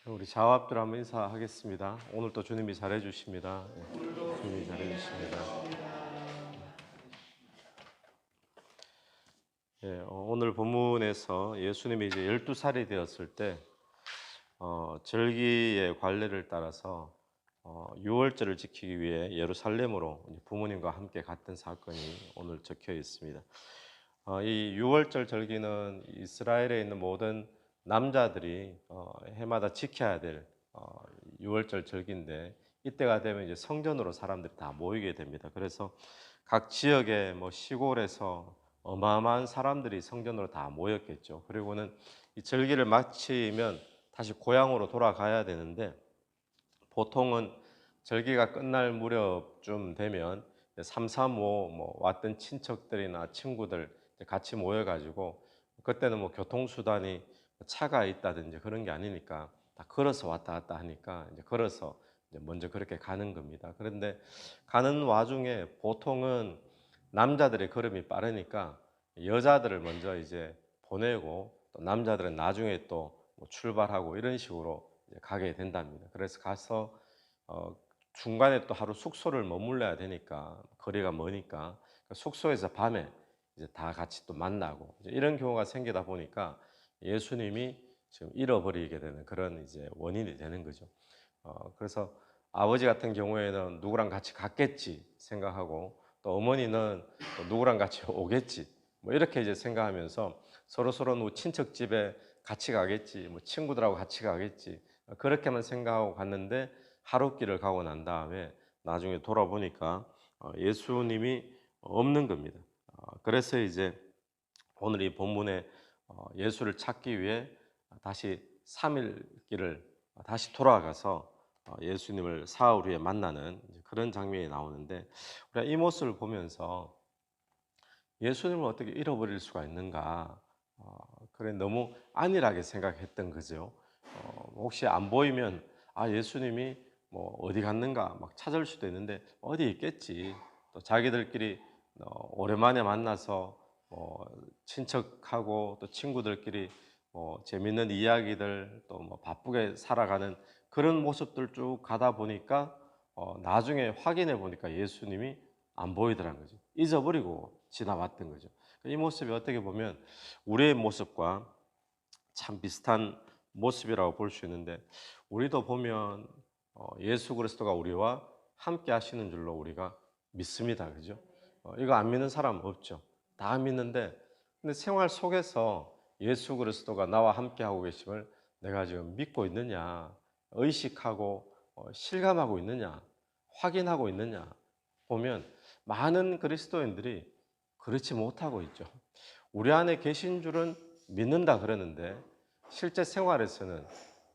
우리 자화합들 한번 인사하겠습니다. 오늘 또 주님이 잘해 주십니다. 주님이 잘해 주십니다. 오늘 본문에서 예수님이 이제 12살이 되었을 때 절기의 관례를 따라서 유월절을 지키기 위해 예루살렘으로 부모님과 함께 갔던 사건이 오늘 적혀 있습니다. 이 유월절 절기는 이스라엘에 있는 모든 남자들이 해마다 지켜야 될 유월절 절기인데, 이때가 되면 이제 성전으로 사람들이 다 모이게 됩니다. 그래서 각 지역의 시골에서 어마어마한 사람들이 성전으로 다 모였겠죠. 그리고는 이 절기를 마치면 다시 고향으로 돌아가야 되는데, 보통은 절기가 끝날 무렵쯤 되면 3, 4, 5 왔던 친척들이나 친구들 같이 모여가지고, 그때는 교통수단이 차가 있다든지 그런 게 아니니까 다 걸어서 왔다 갔다 하니까 이제 걸어서 이제 먼저 그렇게 가는 겁니다. 그런데 가는 와중에 보통은 남자들의 걸음이 빠르니까 여자들을 먼저 이제 보내고, 또 남자들은 나중에 또 출발하고 이런 식으로 이제 가게 된답니다. 그래서 가서 중간에 또 하루 숙소를 머물러야 되니까, 거리가 머니까 숙소에서 밤에 이제 다 같이 또 만나고 이제 이런 경우가 생기다 보니까 예수님이 지금 잃어버리게 되는 그런 이제 원인이 되는 거죠. 그래서 아버지 같은 경우에는 누구랑 같이 갔겠지 생각하고, 또 어머니는 또 누구랑 같이 오겠지 이렇게 이제 생각하면서 서로 친척 집에 같이 가겠지, 친구들하고 같이 가겠지, 그렇게만 생각하고 갔는데, 하룻길을 가고 난 다음에 나중에 돌아보니까 예수님이 없는 겁니다. 그래서 이제 오늘 이 본문에 예수를 찾기 위해 다시 3일 길을 다시 돌아가서 예수님을 사흘 후에 만나는 그런 장면이 나오는데, 우리가 이 모습을 보면서 예수님을 어떻게 잃어버릴 수가 있는가, 그래 너무 안일하게 생각했던 거죠. 혹시 안 보이면 예수님이 어디 갔는가 막 찾을 수도 있는데, 어디 있겠지. 또 자기들끼리 오랜만에 만나서 친척하고 또 친구들끼리 재밌는 이야기들, 또 바쁘게 살아가는 그런 모습들 쭉 가다 보니까 나중에 확인해 보니까 예수님이 안 보이더라는 거죠. 잊어버리고 지나왔던 거죠. 이 모습이 어떻게 보면 우리의 모습과 참 비슷한 모습이라고 볼 수 있는데, 우리도 보면 예수 그리스도가 우리와 함께 하시는 줄로 우리가 믿습니다. 그죠? 이거 안 믿는 사람 없죠. 다 믿는데, 근데 생활 속에서 예수 그리스도가 나와 함께 하고 계심을 내가 지금 믿고 있느냐, 의식하고 실감하고 있느냐, 확인하고 있느냐 보면 많은 그리스도인들이 그렇지 못하고 있죠. 우리 안에 계신 줄은 믿는다 그러는데, 실제 생활에서는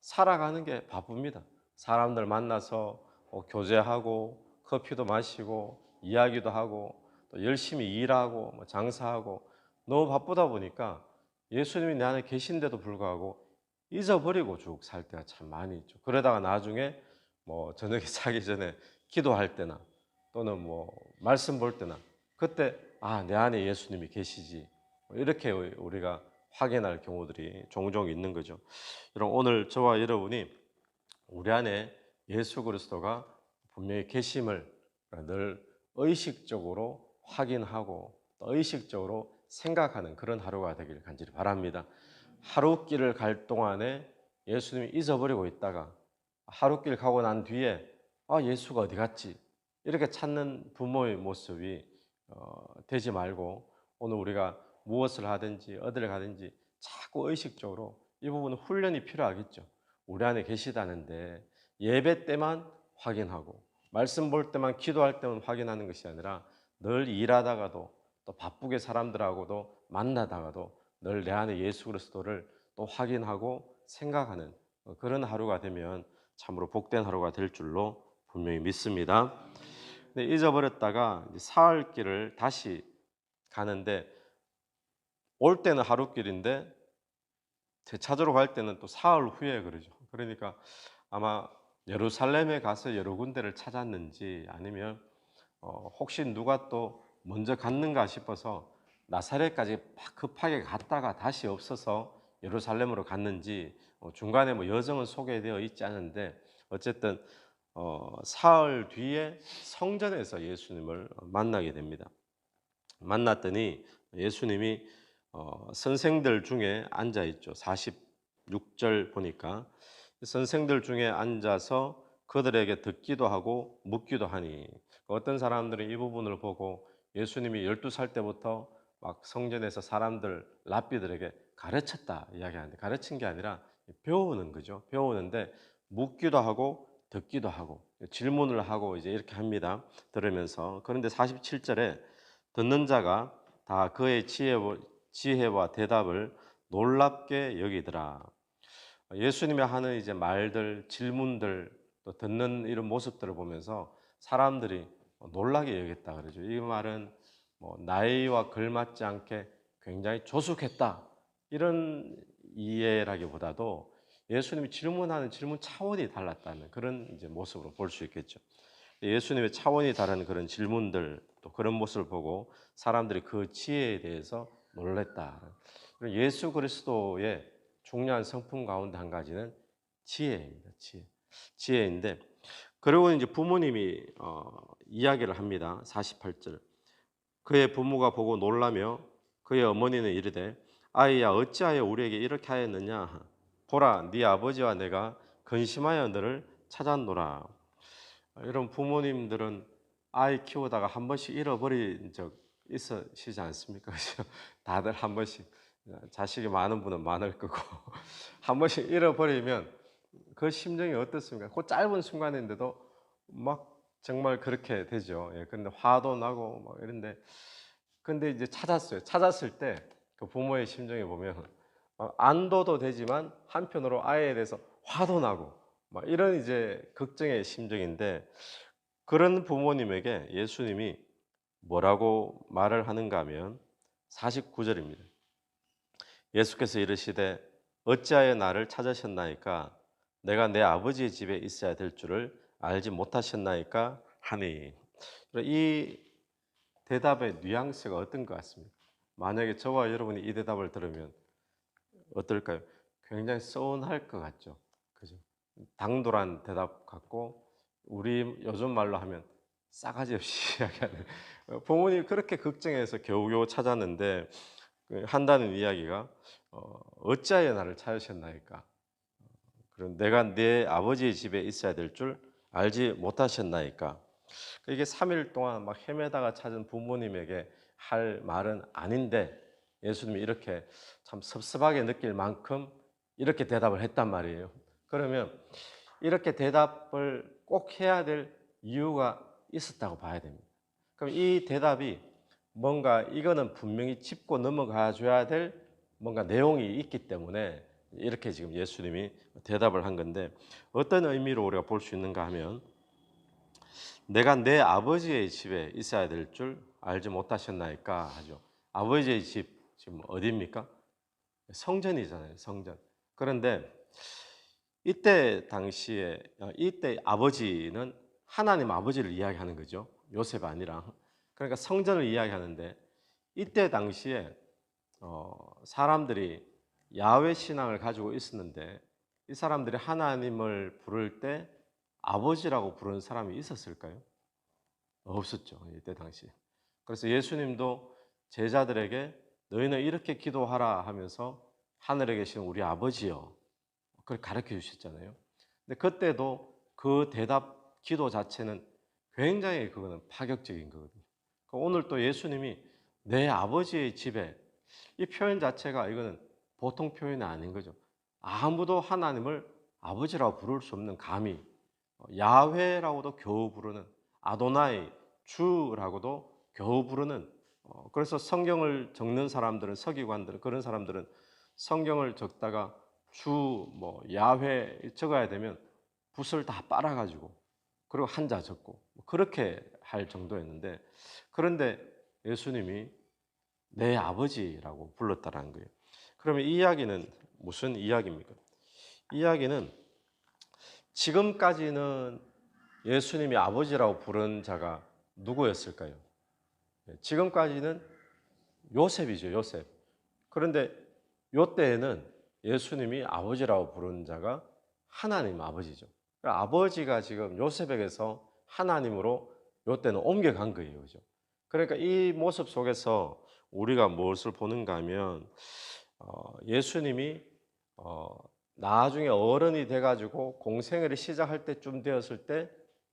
살아가는 게 바쁩니다. 사람들 만나서 교제하고 커피도 마시고 이야기도 하고 또 열심히 일하고 장사하고 너무 바쁘다 보니까 예수님이 내 안에 계신데도 불구하고 잊어버리고 쭉 살 때가 참 많이 있죠. 그러다가 나중에 저녁에 자기 전에 기도할 때나 또는 말씀 볼 때나, 그때 내 안에 예수님이 계시지, 이렇게 우리가 확인할 경우들이 종종 있는 거죠. 여러분, 오늘 저와 여러분이 우리 안에 예수 그리스도가 분명히 계심을 늘 의식적으로 확인하고 또 의식적으로 생각하는 그런 하루가 되길 간절히 바랍니다. 하루길을 갈 동안에 예수님이 잊어버리고 있다가 하루길 가고 난 뒤에 예수가 어디 갔지? 이렇게 찾는 부모의 모습이 되지 말고, 오늘 우리가 무엇을 하든지 어디를 가든지 자꾸 의식적으로 이 부분은 훈련이 필요하겠죠. 우리 안에 계시다는데 예배 때만 확인하고 말씀 볼 때만 기도할 때만 확인하는 것이 아니라, 늘 일하다가도 또 바쁘게 사람들하고도 만나다가도 늘 내 안에 예수 그리스도를 또 확인하고 생각하는 그런 하루가 되면 참으로 복된 하루가 될 줄로 분명히 믿습니다. 근데 잊어버렸다가 사흘 길을 다시 가는데, 올 때는 하루길인데 되찾으러 갈 때는 또 사흘 후에 그러죠. 그러니까 아마 예루살렘에 가서 여러 군데를 찾았는지, 아니면 혹시 누가 또 먼저 갔는가 싶어서 나사렛까지 급하게 갔다가 다시 없어서 예루살렘으로 갔는지, 중간에 뭐 여정은 소개되어 있지 않은데 어쨌든 사흘 뒤에 성전에서 예수님을 만나게 됩니다. 만났더니 예수님이 선생들 중에 앉아 있죠. 46절 보니까 선생들 중에 앉아서 그들에게 듣기도 하고 묻기도 하니, 어떤 사람들은 이 부분을 보고 예수님이 12살 때부터 막 성전에서 사람들 랍비들에게 가르쳤다 이야기하는데, 가르친 게 아니라 배우는 거죠. 배우는데 묻기도 하고 듣기도 하고 질문을 하고 이제 이렇게 합니다. 들으면서. 그런데 47절에 듣는 자가 다 그의 지혜와 대답을 놀랍게 여기더라. 예수님이 하는 이제 말들, 질문들, 또 듣는 이런 모습들을 보면서 사람들이 놀라게 여겼다 그러죠. 이 말은 뭐 나이와 걸맞지 않게 굉장히 조숙했다, 이런 이해라기보다도 예수님이 질문하는 질문 차원이 달랐다는 그런 이제 모습으로 볼 수 있겠죠. 예수님의 차원이 다른 그런 질문들, 또 그런 모습을 보고 사람들이 그 지혜에 대해서 놀랬다. 예수 그리스도의 중요한 성품 가운데 한 가지는 지혜입니다. 지혜인데, 그리고 이제 부모님이 이야기를 합니다. 48절. 그의 부모가 보고 놀라며 그의 어머니는 이르되 아이야 어찌하여 우리에게 이렇게 하였느냐, 보라 네 아버지와 내가 근심하여 너를 찾았노라. 이런 부모님들은 아이 키우다가 한 번씩 잃어버린 적 있으시지 않습니까? 그죠? 다들 한 번씩, 자식이 많은 분은 많을 거고 한 번씩 잃어버리면 그 심정이 어떻습니까? 그 짧은 순간인데도 막 정말 그렇게 되죠. 예, 근데 화도 나고 막 이런데, 근데 이제 찾았어요. 찾았을 때 그 부모의 심정에 보면 안도도 되지만 한편으로 아이에 대해서 화도 나고 막 이런 이제 걱정의 심정인데, 그런 부모님에게 예수님이 뭐라고 말을 하는가 하면 49절입니다. 예수께서 이르시되 어찌하여 나를 찾으셨나이까, 내가 내 아버지의 집에 있어야 될 줄을 알지 못하셨나이까 하니. 이 대답의 뉘앙스가 어떤 것 같습니까? 만약에 저와 여러분이 이 대답을 들으면 어떨까요? 굉장히 서운할 것 같죠. 그죠? 당돌한 대답 같고, 우리 요즘 말로 하면 싸가지 없이 이야기하는, 부모님이 그렇게 걱정해서 겨우겨우 찾았는데 한다는 이야기가 어찌하여 나를 찾으셨나이까, 그럼 내가 내 아버지의 집에 있어야 될 줄 알지 못하셨나이까. 이게 3일 동안 막 헤매다가 찾은 부모님에게 할 말은 아닌데 예수님이 이렇게 참 섭섭하게 느낄 만큼 이렇게 대답을 했단 말이에요. 그러면 이렇게 대답을 꼭 해야 될 이유가 있었다고 봐야 됩니다. 그럼 이 대답이 뭔가, 이거는 분명히 짚고 넘어가 줘야 될 뭔가 내용이 있기 때문에 이렇게 지금 예수님이 대답을 한 건데, 어떤 의미로 우리가 볼 수 있는가 하면, 내가 내 아버지의 집에 있어야 될 줄 알지 못하셨나이까 하죠. 아버지의 집 지금 어디입니까? 성전이잖아요, 성전. 그런데 이때 당시에 이때 아버지는 하나님 아버지를 이야기하는 거죠. 요셉 아니라. 그러니까 성전을 이야기하는데, 이때 당시에 사람들이 야훼 신앙을 가지고 있었는데 이 사람들이 하나님을 부를 때 아버지라고 부르는 사람이 있었을까요? 없었죠. 이때 당시에. 그래서 예수님도 제자들에게 너희는 이렇게 기도하라 하면서 하늘에 계신 우리 아버지여, 그걸 가르쳐 주셨잖아요. 근데 그때도 그 대답 기도 자체는 굉장히 그거는 파격적인 거거든요. 오늘 또 예수님이 내 아버지의 집에, 이 표현 자체가 이거는 보통 표현이 아닌 거죠. 아무도 하나님을 아버지라고 부를 수 없는, 감히 야훼라고도 겨우 부르는, 아도나이 주라고도 겨우 부르는, 그래서 성경을 적는 사람들은, 서기관들은, 그런 사람들은 성경을 적다가 주 뭐 야훼 적어야 되면 붓을 다 빨아가지고 그리고 한자 적고 그렇게 할 정도였는데, 그런데 예수님이 내 아버지라고 불렀다라는 거예요. 그러면 이 이야기는 무슨 이야기입니까? 이 이야기는 지금까지는 예수님이 아버지라고 부른 자가 누구였을까요? 지금까지는 요셉이죠, 요셉. 그런데 요 때에는 예수님이 아버지라고 부르는 자가 하나님 아버지죠. 그러니까 아버지가 지금 요셉에게서 하나님으로 요때는 옮겨간 거예요. 그죠? 그러니까 이 모습 속에서 우리가 무엇을 보는가 하면 예수님이 어, 나중에 어른이 돼가지고 공생애를 시작할 때쯤 되었을 때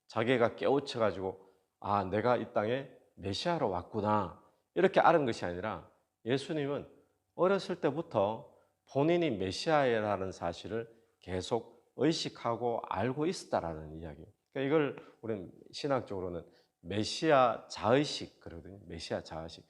자기가 깨우쳐가지고 아, 내가 이 땅에 메시아로 왔구나 이렇게 알은 것이 아니라 예수님은 어렸을 때부터 본인이 메시아라는 사실을 계속 의식하고 알고 있었다라는 이야기예요. 그러니까 이걸 우리는 신학적으로는 메시아 자의식 그러거든요. 메시아 자의식.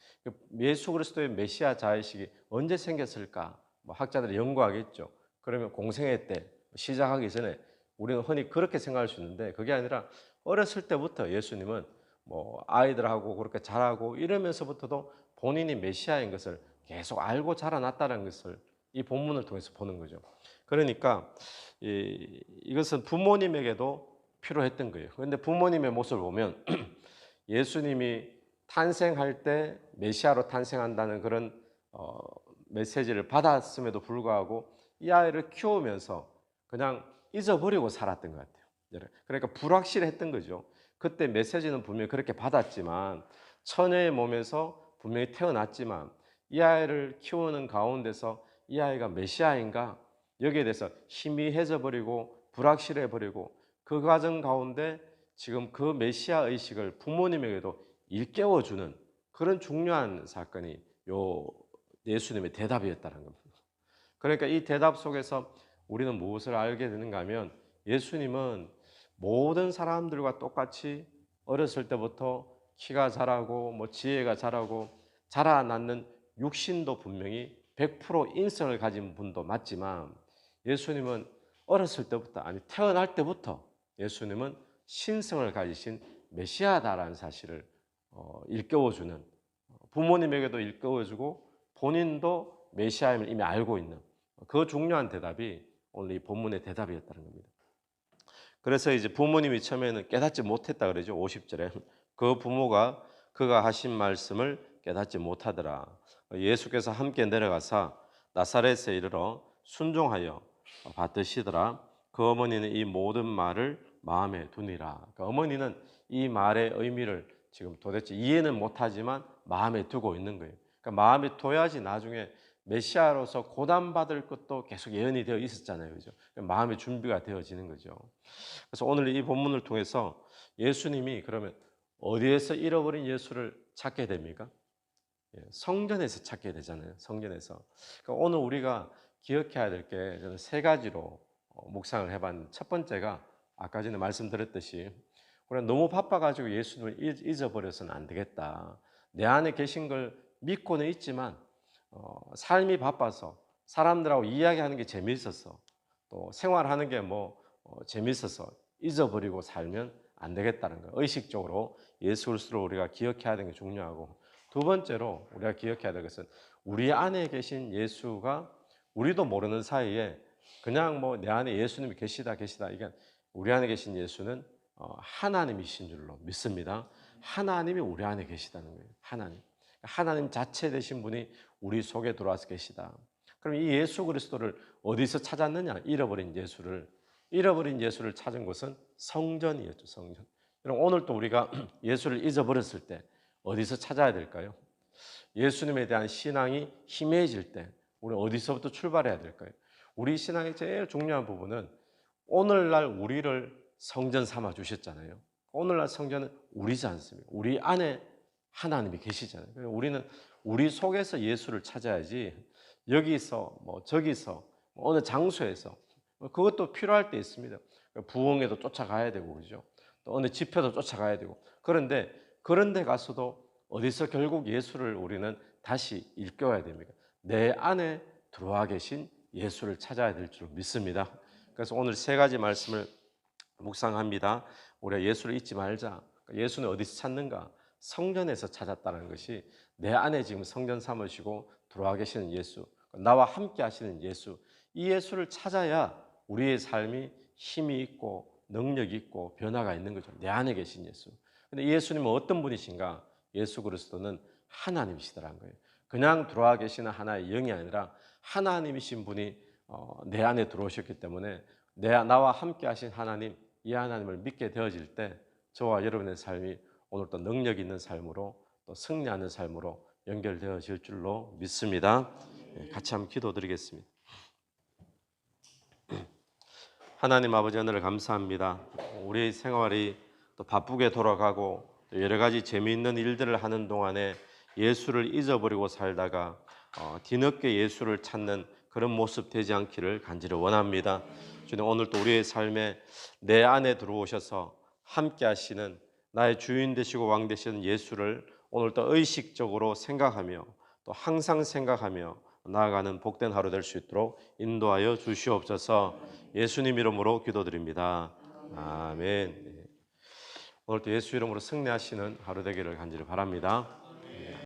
예수 그리스도의 메시아 자의식이 언제 생겼을까? 뭐 학자들이 연구하겠죠. 그러면 공생애 때 시작하기 전에 우리는 흔히 그렇게 생각할 수 있는데 그게 아니라 어렸을 때부터 예수님은 뭐 아이들하고 그렇게 자라고 이러면서부터도 본인이 메시아인 것을 계속 알고 자라났다는 것을 이 본문을 통해서 보는 거죠. 그러니까 이것은 부모님에게도 필요했던 거예요. 그런데 부모님의 모습을 보면 예수님이 탄생할 때 메시아로 탄생한다는 그런 메시지를 받았음에도 불구하고 이 아이를 키우면서 그냥 잊어버리고 살았던 것 같아요. 그러니까 불확실했던 거죠. 그때 메시지는 분명히 그렇게 받았지만 처녀의 몸에서 분명히 태어났지만 이 아이를 키우는 가운데서 이 아이가 메시아인가 여기에 대해서 희미해져 버리고 불확실해 버리고 그 과정 가운데 지금 그 메시아 의식을 부모님에게도 일깨워주는 그런 중요한 사건이 요 예수님의 대답이었다는 겁니다. 그러니까 이 대답 속에서 우리는 무엇을 알게 되는가 하면 예수님은 모든 사람들과 똑같이 어렸을 때부터 키가 자라고 뭐 지혜가 자라고 자라났는 육신도 분명히 100% 인성을 가진 분도 맞지만 예수님은 어렸을 때부터 아니 태어날 때부터 예수님은 신성을 가지신 메시아다라는 사실을 일깨워주는 부모님에게도 일깨워주고 본인도 메시아임을 이미 알고 있는 그 중요한 대답이 오늘 이 본문의 대답이었다는 겁니다. 그래서 이제 부모님이 처음에는 깨닫지 못했다 그러죠. 50절에 그 부모가 그가 하신 말씀을 깨닫지 못하더라. 예수께서 함께 내려가사 나사렛에 이르러 순종하여 받드시더라. 그 어머니는 이 모든 말을 마음에 두니라. 그러니까 어머니는 이 말의 의미를 지금 도대체 이해는 못하지만 마음에 두고 있는 거예요. 그러니까 마음에 둬야지 나중에 메시아로서 고난받을 것도 계속 예언이 되어 있었잖아요. 그죠? 마음의 준비가 되어지는 거죠. 그래서 오늘 이 본문을 통해서 예수님이 그러면 어디에서 잃어버린 예수를 찾게 됩니까? 성전에서 찾게 되잖아요. 성전에서. 그러니까 오늘 우리가 기억해야 될 게 저는 세 가지로 묵상을 해봤는데 첫 번째가 아까 전에 말씀드렸듯이 우리가 너무 바빠가지고 예수님을 잊어버려서는 안 되겠다. 내 안에 계신 걸 믿고는 있지만 삶이 바빠서 사람들하고 이야기하는 게 재미있어서 또 생활하는 게 뭐 재미있어서 잊어버리고 살면 안 되겠다는 거예요. 의식적으로 예수 그리스도를 우리가 기억해야 되는 게 중요하고 두 번째로 우리가 기억해야 될 것은 우리 안에 계신 예수가 우리도 모르는 사이에 그냥 뭐 내 안에 예수님이 계시다 이게 우리 안에 계신 예수는 하나님이신 줄로 믿습니다. 하나님이 우리 안에 계시다는 거예요. 하나님 자체 되신 분이 우리 속에 들어와서 계시다. 그럼 이 예수 그리스도를 어디서 찾았느냐? 잃어버린 예수를 찾은 곳은 성전이었죠. 성전. 그럼 오늘 또 우리가 예수를 잊어버렸을 때 어디서 찾아야 될까요? 예수님에 대한 신앙이 희미해질 때 우리 어디서부터 출발해야 될까요? 우리 신앙의 제일 중요한 부분은 오늘날 우리를 성전 삼아 주셨잖아요. 오늘날 성전은 우리지 않습니까? 우리 안에 하나님이 계시잖아요. 우리는 우리 속에서 예수를 찾아야지 여기서 뭐 저기서 뭐 어느 장소에서 그것도 필요할 때 있습니다. 부흥회도 쫓아가야 되고 그죠? 또 어느 집회도 쫓아가야 되고 그런데 가서도 어디서 결국 예수를 우리는 다시 일깨워야 됩니다. 내 안에 들어와 계신 예수를 찾아야 될 줄 믿습니다. 그래서 오늘 세 가지 말씀을 묵상합니다. 우리가 예수를 잊지 말자. 예수는 어디서 찾는가? 성전에서 찾았다는 것이 내 안에 지금 성전 삼으시고 들어와 계시는 예수, 나와 함께 하시는 예수, 이 예수를 찾아야 우리의 삶이 힘이 있고 능력이 있고 변화가 있는 거죠. 내 안에 계신 예수. 근데 예수님은 어떤 분이신가? 예수 그리스도는 하나님이시더라는 거예요. 그냥 들어와 계시는 하나의 영이 아니라 하나님이신 분이 내 안에 들어오셨기 때문에 나와 함께 하신 하나님, 이 하나님을 믿게 되어질 때 저와 여러분의 삶이 오늘 또 능력 있는 삶으로 또 승리하는 삶으로 연결되어질 줄로 믿습니다. 같이 한번 기도드리겠습니다. 하나님 아버지, 하늘을 감사합니다. 우리 생활이 또 바쁘게 돌아가고 또 여러 가지 재미있는 일들을 하는 동안에 예수를 잊어버리고 살다가 뒤늦게 예수를 찾는 그런 모습 되지 않기를 간절히 원합니다. 주님, 오늘 또 우리의 삶에 내 안에 들어오셔서 함께 하시는 나의 주인 되시고 왕 되시는 예수를 오늘 또 의식적으로 생각하며 또 항상 생각하며 나아가는 복된 하루 될 수 있도록 인도하여 주시옵소서. 예수님 이름으로 기도드립니다. 아멘. 오늘 또 예수 이름으로 승리하시는 하루 되기를 간절히 바랍니다.